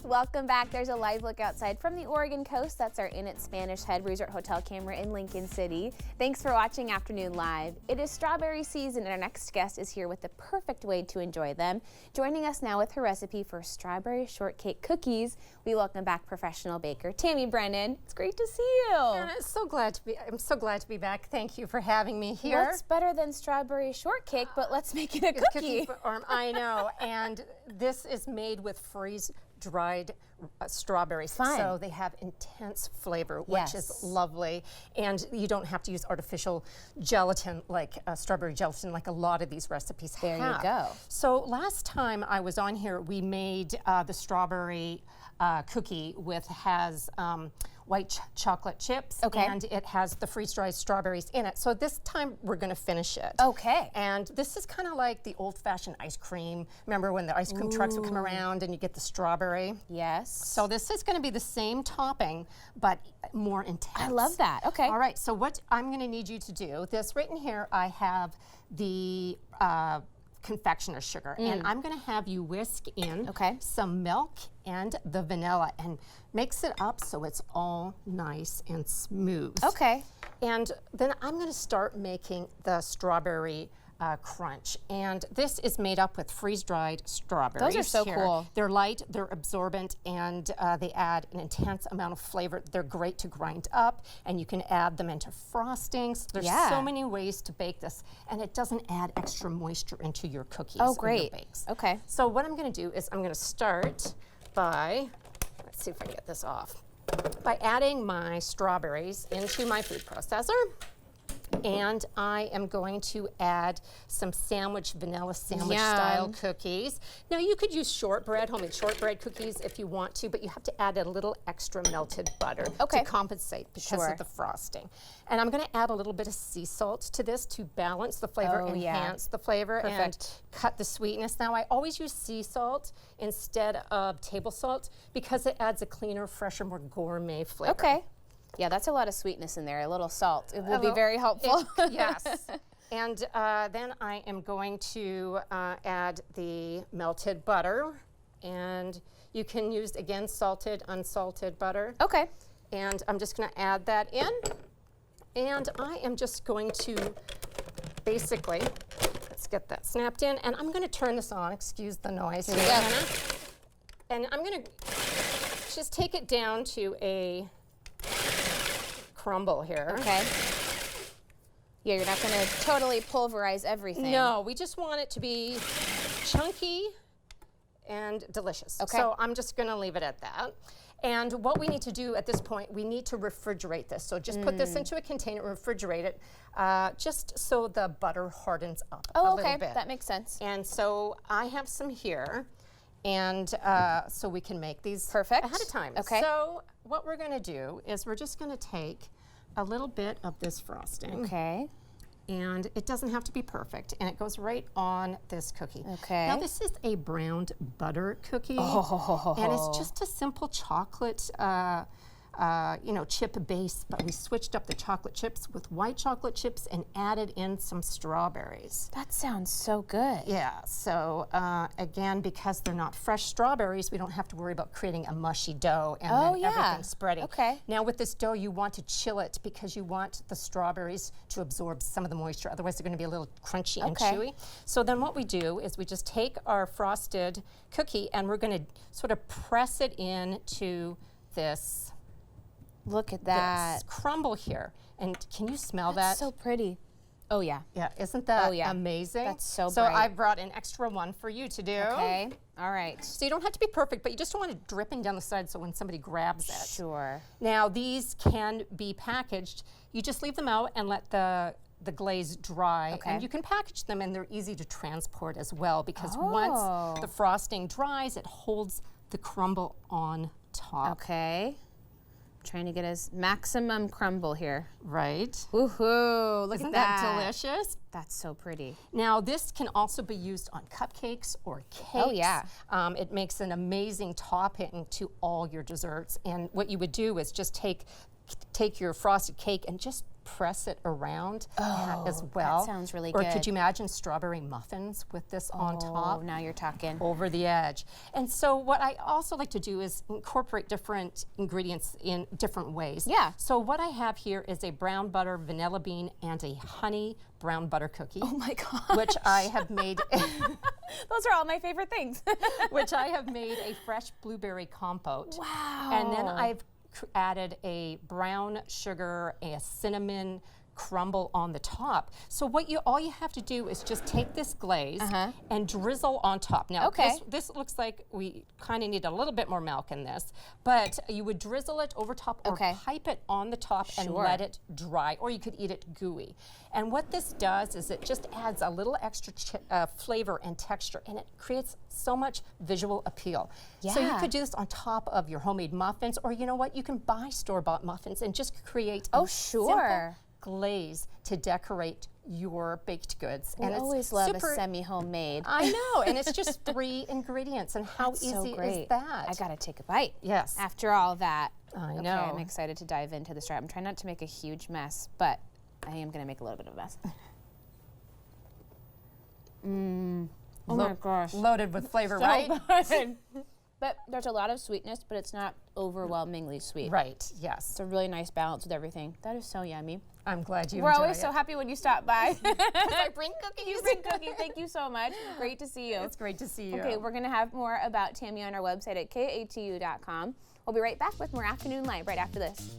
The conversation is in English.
Welcome back. There's a live look outside from the Oregon coast. That's our Inn at Spanish Head Resort Hotel camera in Lincoln City. Thanks for watching Afternoon Live. It is strawberry season and our next guest is here with the perfect way to enjoy them. Joining us now with her recipe for strawberry shortcake cookies, we welcome back professional baker Tammy Brennan. It's great to see you. And I'm so glad to be back. Thank you for having me here. What's better than strawberry shortcake, but let's make it a cookie. I know. And this is made with freeze-dried strawberries. Fun. So they have intense flavor, which is lovely. And you don't have to use artificial gelatin like strawberry gelatin like a lot of these recipes have. There you go. So last time I was on here, we made the strawberry cookie has white chocolate chips, and it has the freeze-dried strawberries in it. So this time we're going to finish it. Okay. And this is kind of like the old-fashioned ice cream. Remember when the ice cream trucks would come around and you get the strawberry? Yes. So this is going to be the same topping, but more intense. I love that. Okay. All right. So what I'm going to need you to do, this right in here, I have the confectioner's sugar, and I'm going to have you whisk in some milk and the vanilla and mix it up so it's all nice and smooth. Okay. And then I'm going to start making the strawberry crunch, and this is made up with freeze-dried strawberries. Those are so cool. They're light, they're absorbent, and they add an intense amount of flavor. They're great to grind up, and you can add them into frostings. There's so many ways to bake this, and it doesn't add extra moisture into your cookies. Oh, great. Or your bakes. Okay. So what I'm going to do is I'm going to start by, let's see if I can get this off, by adding my strawberries into my food processor. And I am going to add some vanilla sandwich style cookies. Now you could use shortbread, homemade shortbread cookies if you want to, but you have to add a little extra melted butter to compensate because of the frosting. And I'm going to add a little bit of sea salt to this to balance the flavor, enhance the flavor, and cut the sweetness. Now I always use sea salt instead of table salt because it adds a cleaner, fresher, more gourmet flavor. Okay. Yeah, that's a lot of sweetness in there. A little salt. It will be very helpful. Yes. And then I am going to add the melted butter. And you can use, again, salted, unsalted butter. Okay. And I'm just going to add that in. And I am just going to basically, let's get that snapped in. And I'm going to turn this on. Excuse the noise here. And I'm going to just take it down to a crumble here. Okay. Yeah, you're not going to totally pulverize everything. No, we just want it to be chunky and delicious. Okay. So I'm just going to leave it at that. And what we need to do at this point, we need to refrigerate this. So just put this into a container, refrigerate it, just so the butter hardens up a little bit. That makes sense. And so I have some here. And so we can make these ahead of time. Okay. So what we're going to do is we're just going to take a little bit of this frosting. Okay. And it doesn't have to be perfect. And it goes right on this cookie. Okay. Now this is a browned butter cookie. And it's just a simple chocolate chip base, but we switched up the chocolate chips with white chocolate chips and added in some strawberries. That sounds so good. Yeah, so again, because they're not fresh strawberries, we don't have to worry about creating a mushy dough and then everything spreading. Okay. Now with this dough, you want to chill it because you want the strawberries to absorb some of the moisture, otherwise they're going to be a little crunchy and chewy. So then what we do is we just take our frosted cookie and we're going to sort of press it into this. Look at that. This crumble here. And can you smell that? That's so pretty. Oh, yeah. Yeah, isn't that amazing? That's so bright. So I brought an extra one for you to do. Okay, all right. So you don't have to be perfect, but you just don't want it dripping down the side so when somebody grabs it. Sure. Now these can be packaged. You just leave them out and let the glaze dry. And you can package them and they're easy to transport as well because once the frosting dries, it holds the crumble on top. Okay. Trying to get as maximum crumble here. Right. Woohoo! Look Isn't at that. that delicious? That's so pretty. Now this can also be used on cupcakes or cakes. Oh yeah. It makes an amazing topping to all your desserts. And what you would do is just take take your frosted cake and just press it around as well. That sounds really or good. Or could you imagine strawberry muffins with this on top? Oh, now you're talking. Over the edge. And so what I also like to do is incorporate different ingredients in different ways. Yeah. So what I have here is a brown butter vanilla bean and a honey brown butter cookie. Oh my gosh. Which I have made. Those are all my favorite things. Which I have made a fresh blueberry compote. Wow. And then I've added a brown sugar, a cinnamon crumble on the top. So all you have to do is just take this glaze and drizzle on top. Now this looks like we kind of need a little bit more milk in this, but you would drizzle it over top or pipe it on the top and let it dry, or you could eat it gooey. And what this does is it just adds a little extra flavor and texture, and it creates so much visual appeal. Yeah. So you could do this on top of your homemade muffins, or you know what, you can buy store-bought muffins and just create a simple glaze to decorate your baked goods. And I always love a semi-homemade. I know, and it's just 3 ingredients, and how easy is that? I gotta take a bite. Yes. After all that. I know. Okay, I'm excited to dive into the strawberry. I'm trying not to make a huge mess, but I am gonna make a little bit of a mess. Oh my gosh. Loaded with flavor, So right? good. But there's a lot of sweetness, but it's not overwhelmingly sweet. Right, yes. It's a really nice balance with everything. That is so yummy. I'm glad you We're enjoy always it. so happy when you stop by. I bring cookies. You bring cookies. Thank you so much. Great to see you. It's great to see you. Okay, we're going to have more about Tammy on our website at katu.com. We'll be right back with more Afternoon Live right after this.